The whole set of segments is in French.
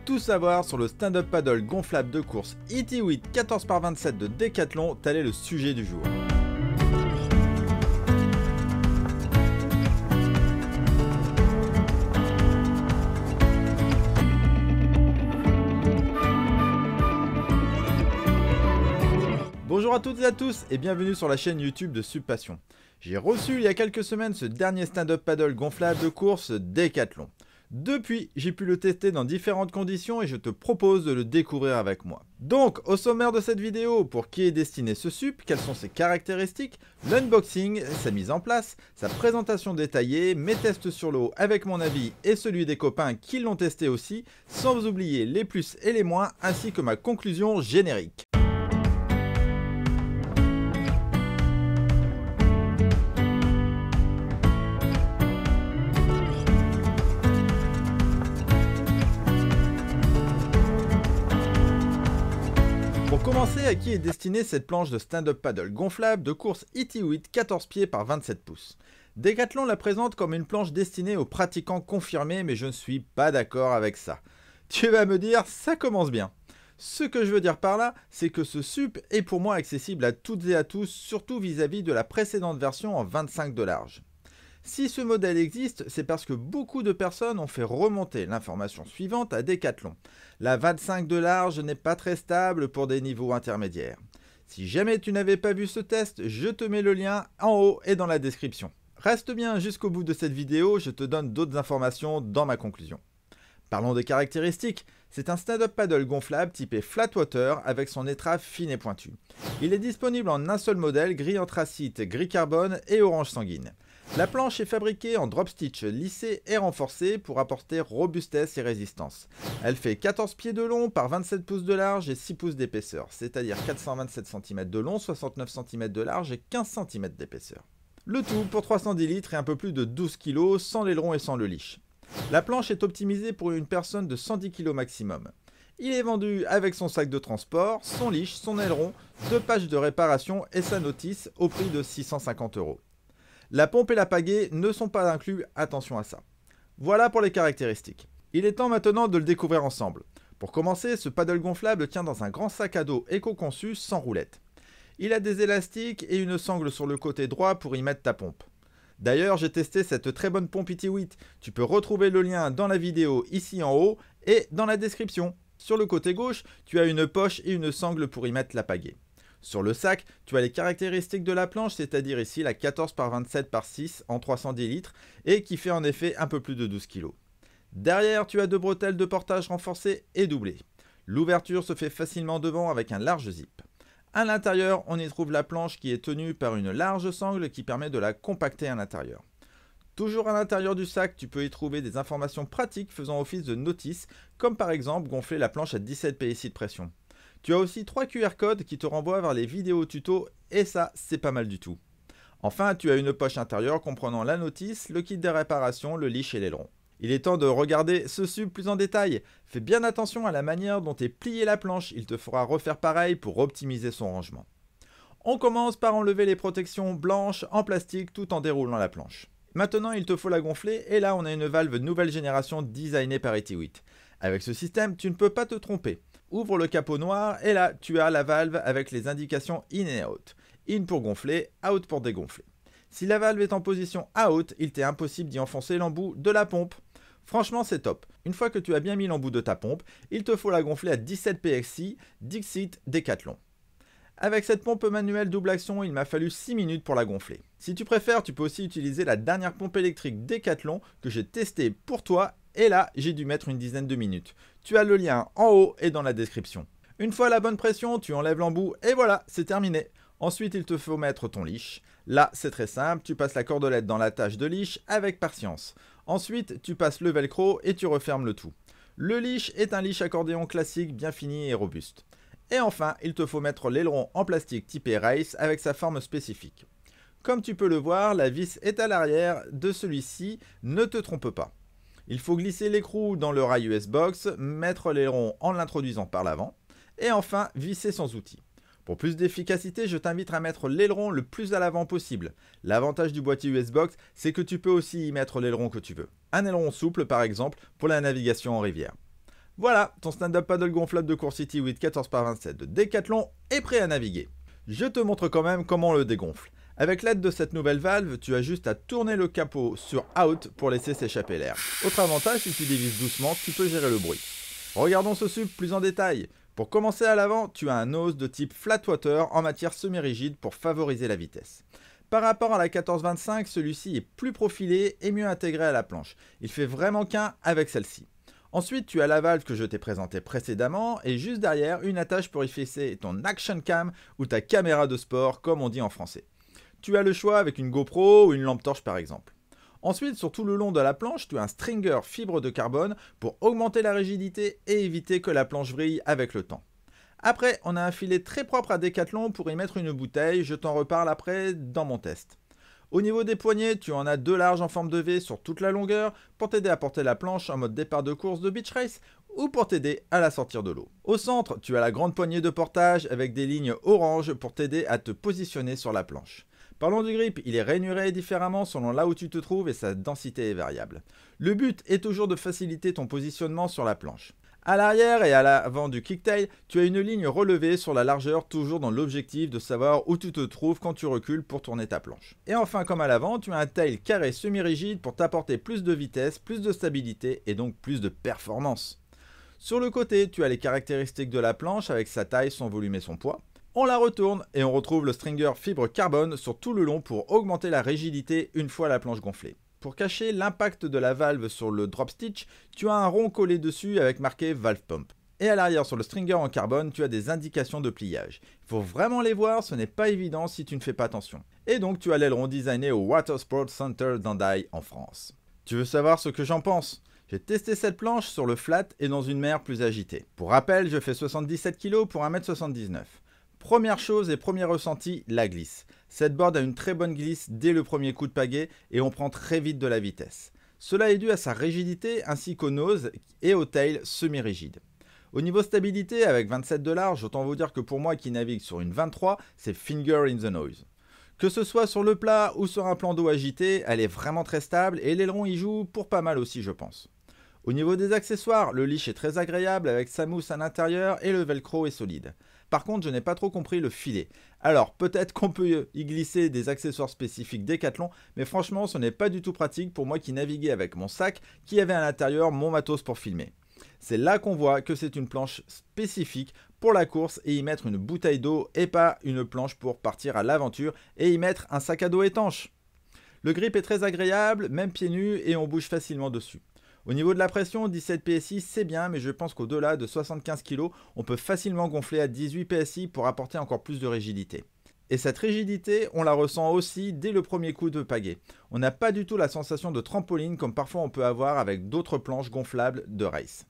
tout savoir sur le stand-up paddle gonflable de course ET8 14x27 de Decathlon, tel est le sujet du jour. Bonjour à toutes et à tous et bienvenue sur la chaîne YouTube de Subpassion. J'ai reçu il y a quelques semaines ce dernier stand-up paddle gonflable de course Decathlon. Depuis, j'ai pu le tester dans différentes conditions et je te propose de le découvrir avec moi. Donc, au sommaire de cette vidéo, pour qui est destiné ce sup, quelles sont ses caractéristiques, l'unboxing, sa mise en place, sa présentation détaillée, mes tests sur l'eau avec mon avis et celui des copains qui l'ont testé aussi, sans oublier les plus et les moins, ainsi que ma conclusion générique. Pour commencer, à qui est destinée cette planche de stand-up paddle gonflable de course ET8 14 pieds par 27 pouces? Decathlon la présente comme une planche destinée aux pratiquants confirmés, mais je ne suis pas d'accord avec ça. Tu vas me dire, ça commence bien. Ce que je veux dire par là, c'est que ce sup est pour moi accessible à toutes et à tous, surtout vis-à-vis de la précédente version en 25 de large. Si ce modèle existe, c'est parce que beaucoup de personnes ont fait remonter l'information suivante à Decathlon. La 25 de large n'est pas très stable pour des niveaux intermédiaires. Si jamais tu n'avais pas vu ce test, je te mets le lien en haut et dans la description. Reste bien jusqu'au bout de cette vidéo, je te donne d'autres informations dans ma conclusion. Parlons des caractéristiques. C'est un stand-up paddle gonflable typé flat water avec son étrave fine et pointue. Il est disponible en un seul modèle, gris anthracite, gris carbone et orange sanguine. La planche est fabriquée en drop stitch lissé et renforcé pour apporter robustesse et résistance. Elle fait 14 pieds de long par 27 pouces de large et 6 pouces d'épaisseur, c'est-à-dire 427 cm de long, 69 cm de large et 15 cm d'épaisseur. Le tout pour 310 litres et un peu plus de 12 kg sans l'aileron et sans le leash. La planche est optimisée pour une personne de 110 kg maximum. Il est vendu avec son sac de transport, son leash, son aileron, 2 pages de réparation et sa notice au prix de 650 €. La pompe et la pagaie ne sont pas inclus, attention à ça. Voilà pour les caractéristiques. Il est temps maintenant de le découvrir ensemble. Pour commencer, ce paddle gonflable tient dans un grand sac à dos éco-conçu sans roulette. Il a des élastiques et une sangle sur le côté droit pour y mettre ta pompe. D'ailleurs, j'ai testé cette très bonne pompe ET8. Tu peux retrouver le lien dans la vidéo ici en haut et dans la description. Sur le côté gauche, tu as une poche et une sangle pour y mettre la pagaie. Sur le sac, tu as les caractéristiques de la planche, c'est-à-dire ici la 14 par 27 par 6 en 310 litres et qui fait en effet un peu plus de 12 kg. Derrière, tu as 2 bretelles de portage renforcées et doublées. L'ouverture se fait facilement devant avec un large zip. À l'intérieur, on y trouve la planche qui est tenue par une large sangle qui permet de la compacter à l'intérieur. Toujours à l'intérieur du sac, tu peux y trouver des informations pratiques faisant office de notice, comme par exemple gonfler la planche à 17 PSI de pression. Tu as aussi 3 QR codes qui te renvoient vers les vidéos tuto et ça, c'est pas mal du tout. Enfin, tu as une poche intérieure comprenant la notice, le kit de réparation, le leash et l'aileron. Il est temps de regarder ce sup plus en détail. Fais bien attention à la manière dont est pliée la planche, il te fera refaire pareil pour optimiser son rangement. On commence par enlever les protections blanches en plastique tout en déroulant la planche. Maintenant, il te faut la gonfler et là, on a une valve nouvelle génération designée par ET8. Avec ce système, tu ne peux pas te tromper. Ouvre le capot noir et là, tu as la valve avec les indications in et out. In pour gonfler, out pour dégonfler. Si la valve est en position out, il t'est impossible d'y enfoncer l'embout de la pompe. Franchement, c'est top. Une fois que tu as bien mis l'embout de ta pompe, il te faut la gonfler à 17 PSI, Dixit Decathlon. Avec cette pompe manuelle double action, il m'a fallu 6 minutes pour la gonfler. Si tu préfères, tu peux aussi utiliser la dernière pompe électrique Decathlon que j'ai testée pour toi et là, j'ai dû mettre une dizaine de minutes. Tu as le lien en haut et dans la description. Une fois à la bonne pression, tu enlèves l'embout et voilà, c'est terminé. Ensuite, il te faut mettre ton leash. Là, c'est très simple, tu passes la cordelette dans l'attache de leash avec patience. Ensuite, tu passes le velcro et tu refermes le tout. Le leash est un leash accordéon classique bien fini et robuste. Et enfin, il te faut mettre l'aileron en plastique typé race avec sa forme spécifique. Comme tu peux le voir, la vis est à l'arrière de celui-ci, ne te trompe pas. Il faut glisser l'écrou dans le rail US Box, mettre l'aileron en l'introduisant par l'avant, et enfin visser sans outil. Pour plus d'efficacité, je t'invite à mettre l'aileron le plus à l'avant possible. L'avantage du boîtier US Box, c'est que tu peux aussi y mettre l'aileron que tu veux. Un aileron souple par exemple pour la navigation en rivière. Voilà, ton stand-up paddle gonflable de course City 8 14x27 de Decathlon est prêt à naviguer. Je te montre quand même comment on le dégonfle. Avec l'aide de cette nouvelle valve, tu as juste à tourner le capot sur Out pour laisser s'échapper l'air. Autre avantage, si tu dévises doucement, tu peux gérer le bruit. Regardons ce sub plus en détail. Pour commencer à l'avant, tu as un nose de type flat water en matière semi-rigide pour favoriser la vitesse. Par rapport à la 1425, celui-ci est plus profilé et mieux intégré à la planche. Il fait vraiment qu'un avec celle-ci. Ensuite, tu as la valve que je t'ai présentée précédemment et juste derrière, une attache pour y fixer ton action cam ou ta caméra de sport comme on dit en français. Tu as le choix avec une GoPro ou une lampe torche par exemple. Ensuite, sur tout le long de la planche, tu as un stringer fibre de carbone pour augmenter la rigidité et éviter que la planche vrille avec le temps. Après, on a un filet très propre à Decathlon pour y mettre une bouteille, je t'en reparle après dans mon test. Au niveau des poignées, tu en as deux larges en forme de V sur toute la longueur pour t'aider à porter la planche en mode départ de course de beach race ou pour t'aider à la sortir de l'eau. Au centre, tu as la grande poignée de portage avec des lignes orange pour t'aider à te positionner sur la planche. Parlons du grip, il est rainuré différemment selon là où tu te trouves et sa densité est variable. Le but est toujours de faciliter ton positionnement sur la planche. À l'arrière et à l'avant du kicktail, tu as une ligne relevée sur la largeur, toujours dans l'objectif de savoir où tu te trouves quand tu recules pour tourner ta planche. Et enfin, comme à l'avant, tu as un tail carré semi-rigide pour t'apporter plus de vitesse, plus de stabilité et donc plus de performance. Sur le côté, tu as les caractéristiques de la planche avec sa taille, son volume et son poids. On la retourne et on retrouve le stringer fibre carbone sur tout le long pour augmenter la rigidité une fois la planche gonflée. Pour cacher l'impact de la valve sur le drop stitch, tu as un rond collé dessus avec marqué valve pump. Et à l'arrière sur le stringer en carbone, tu as des indications de pliage. Il faut vraiment les voir, ce n'est pas évident si tu ne fais pas attention. Et donc tu as l'aileron designé au Water Sports Center d'Hendaye en France. Tu veux savoir ce que j'en pense ? J'ai testé cette planche sur le flat et dans une mer plus agitée. Pour rappel, je fais 77 kg pour 1m79. Première chose et premier ressenti, la glisse. Cette board a une très bonne glisse dès le premier coup de pagaie et on prend très vite de la vitesse. Cela est dû à sa rigidité ainsi qu'au nose et au tail semi-rigide. Au niveau stabilité, avec 27 de large, autant vous dire que pour moi qui navigue sur une 23, c'est finger in the nose. Que ce soit sur le plat ou sur un plan d'eau agité, elle est vraiment très stable et l'aileron y joue pour pas mal aussi je pense. Au niveau des accessoires, le leash est très agréable avec sa mousse à l'intérieur et le velcro est solide. Par contre, je n'ai pas trop compris le filet. Alors, peut-être qu'on peut y glisser des accessoires spécifiques Decathlon, mais franchement, ce n'est pas du tout pratique pour moi qui naviguais avec mon sac qui avait à l'intérieur mon matos pour filmer. C'est là qu'on voit que c'est une planche spécifique pour la course et y mettre une bouteille d'eau et pas une planche pour partir à l'aventure et y mettre un sac à dos étanche. Le grip est très agréable, même pieds nus et on bouge facilement dessus. Au niveau de la pression, 17 PSI c'est bien, mais je pense qu'au-delà de 75 kg, on peut facilement gonfler à 18 PSI pour apporter encore plus de rigidité. Et cette rigidité, on la ressent aussi dès le premier coup de pagaie. On n'a pas du tout la sensation de trampoline comme parfois on peut avoir avec d'autres planches gonflables de race.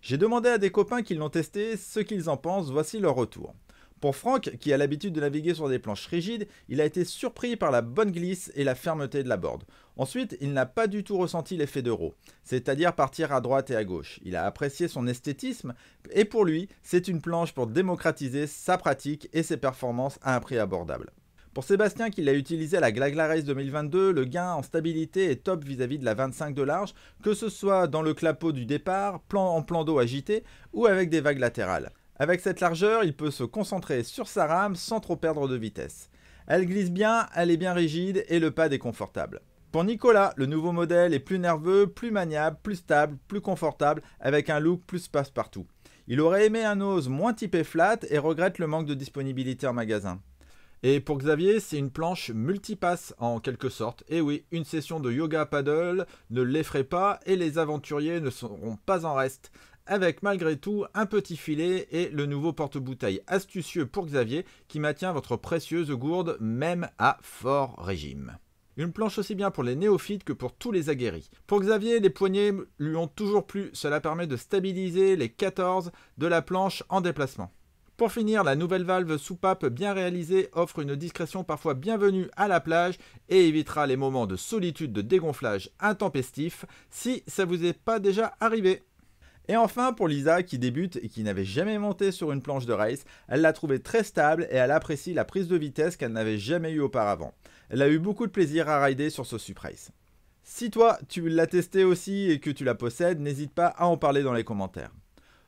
J'ai demandé à des copains qui l'ont testé ce qu'ils en pensent, voici leur retour. Pour Franck, qui a l'habitude de naviguer sur des planches rigides, il a été surpris par la bonne glisse et la fermeté de la board. Ensuite, il n'a pas du tout ressenti l'effet d'euro, c'est-à-dire partir à droite et à gauche. Il a apprécié son esthétisme et pour lui, c'est une planche pour démocratiser sa pratique et ses performances à un prix abordable. Pour Sébastien qui l'a utilisé à la Glagla Race 2022, le gain en stabilité est top vis-à-vis de la 25 de large, que ce soit dans le clapot du départ, en plan d'eau agité ou avec des vagues latérales. Avec cette largeur, il peut se concentrer sur sa rame sans trop perdre de vitesse. Elle glisse bien, elle est bien rigide et le pad est confortable. Pour Nicolas, le nouveau modèle est plus nerveux, plus maniable, plus stable, plus confortable, avec un look plus passe-partout. Il aurait aimé un nose moins typé flat et regrette le manque de disponibilité en magasin. Et pour Xavier, c'est une planche multipasse en quelque sorte. Et oui, une session de yoga paddle ne l'effraie pas et les aventuriers ne seront pas en reste. Avec malgré tout un petit filet et le nouveau porte-bouteille astucieux pour Xavier qui maintient votre précieuse gourde même à fort régime. Une planche aussi bien pour les néophytes que pour tous les aguerris. Pour Xavier, les poignées lui ont toujours plu, cela permet de stabiliser les 14 de la planche en déplacement. Pour finir, la nouvelle valve soupape bien réalisée offre une discrétion parfois bienvenue à la plage et évitera les moments de solitude de dégonflage intempestif si ça vous est pas déjà arrivé. Et enfin, pour Lisa qui débute et qui n'avait jamais monté sur une planche de race, elle l'a trouvée très stable et elle apprécie la prise de vitesse qu'elle n'avait jamais eue auparavant. Elle a eu beaucoup de plaisir à rider sur ce Suprace. Si toi, tu l'as testé aussi et que tu la possèdes, n'hésite pas à en parler dans les commentaires.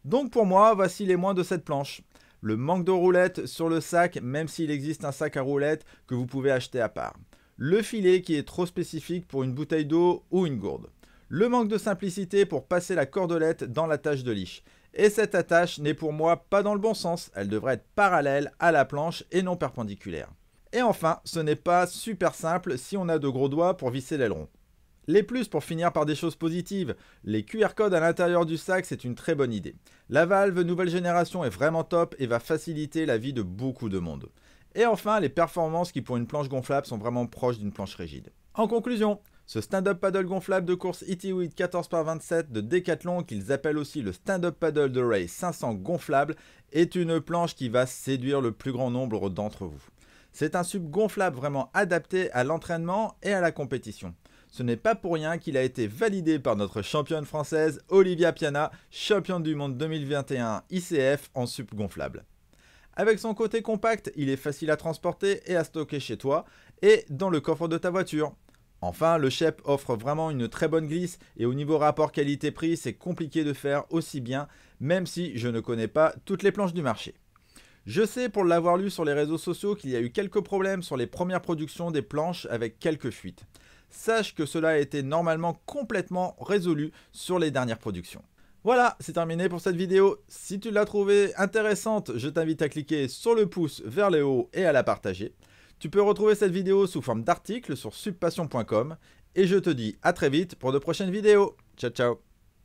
Donc pour moi, voici les moins de cette planche. Le manque de roulettes sur le sac, même s'il existe un sac à roulettes que vous pouvez acheter à part. Le filet qui est trop spécifique pour une bouteille d'eau ou une gourde. Le manque de simplicité pour passer la cordelette dans l'attache de liche. Et cette attache n'est pour moi pas dans le bon sens, elle devrait être parallèle à la planche et non perpendiculaire. Et enfin, ce n'est pas super simple si on a de gros doigts pour visser l'aileron. Les plus pour finir par des choses positives, les QR codes à l'intérieur du sac c'est une très bonne idée. La valve nouvelle génération est vraiment top et va faciliter la vie de beaucoup de monde. Et enfin les performances qui pour une planche gonflable sont vraiment proches d'une planche rigide. En conclusion, ce stand-up paddle gonflable de course Itiwid 14x27 de Decathlon, qu'ils appellent aussi le stand-up paddle de race 500 gonflable, est une planche qui va séduire le plus grand nombre d'entre vous. C'est un sub gonflable vraiment adapté à l'entraînement et à la compétition. Ce n'est pas pour rien qu'il a été validé par notre championne française Olivia Piana, championne du monde 2021 ICF en sub gonflable. Avec son côté compact, il est facile à transporter et à stocker chez toi et dans le coffre de ta voiture. Enfin, le Shep offre vraiment une très bonne glisse et au niveau rapport qualité-prix, c'est compliqué de faire aussi bien, même si je ne connais pas toutes les planches du marché. Je sais pour l'avoir lu sur les réseaux sociaux qu'il y a eu quelques problèmes sur les premières productions des planches avec quelques fuites. Sache que cela a été normalement complètement résolu sur les dernières productions. Voilà, c'est terminé pour cette vidéo. Si tu l'as trouvée intéressante, je t'invite à cliquer sur le pouce vers le haut et à la partager. Tu peux retrouver cette vidéo sous forme d'article sur subpassion.com et je te dis à très vite pour de prochaines vidéos. Ciao ciao.